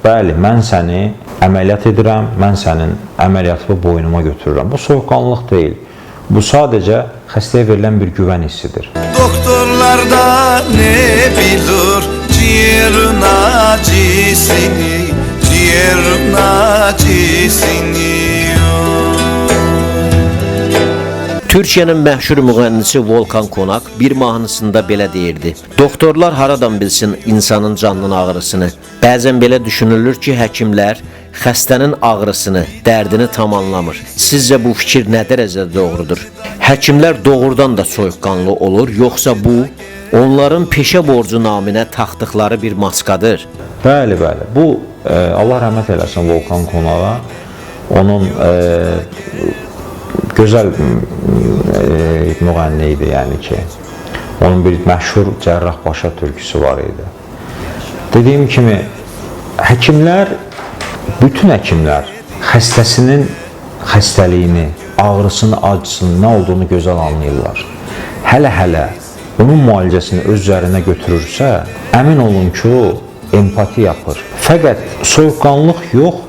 bəli, mən səni əməliyyat edirəm, mən sənin əməliyyatını boynuma götürürəm. Bu soyuqqanlılıq deyil. Bu sadəcə xəstəyə verilən bir güvən hissidir. Doktorlar da ne bilir ciğerin acısını, ciğerin acısını. Türkiyənin məşhur müğənnisi Volkan Konak bir mahnısında belə deyirdi: Doktorlar haradan bilsin insanın canının ağrısını? Bəzən belə düşünülür ki, həkimlər xəstənin ağrısını, dərdini tam anlamır. Sizcə bu fikir nə dərəcədə doğrudur? Həkimlər doğrudan da soyuqqanlı olur, yoxsa bu onların peşə borcu naminə taxdıqları bir maskadır? Bəli, bəli. Bu Allah rəhmət eləsin Volkan Konağa. Onun gözəl müğənni idi, yəni ki, onun bir məşhur Cərrahpaşa türküsü var idi. Dediyim kimi, həkimlər, bütün həkimlər xəstəsinin xəstəliyini, ağrısını, acısını, nə olduğunu gözəl anlayırlar. Hələ onun müalicəsini öz üzərinə götürürsə, əmin olun ki, o empati yapır. Fəqət soyuqqanlılıq yox,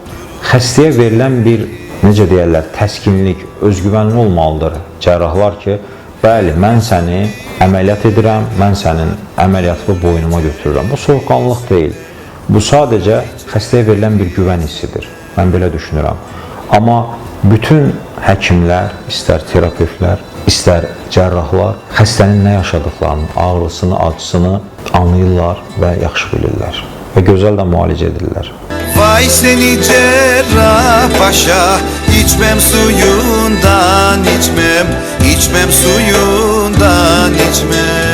xəstəyə verilən bir, necə deyərlər, təskinlik, özgüvənli olmalıdır cərrahlar ki, bəli, mən səni əməliyyat edirəm, mən sənin əməliyyatını boynuma götürürəm. Bu soyuqqanlılıq deyil. Bu sadəcə xəstəyə verilən bir güvən hissidir. Mən belə düşünürəm. Amma bütün həkimlər, istər terapevtlər, istər cərrahlar xəstənin nə yaşadıqlarını, ağrısını, acısını anlayırlar və yaxşı bilirlər və gözəl də müalicə edirlər. Vay seni Cerrahpaşa, içmem suyundan içmem, içmem suyundan içmem.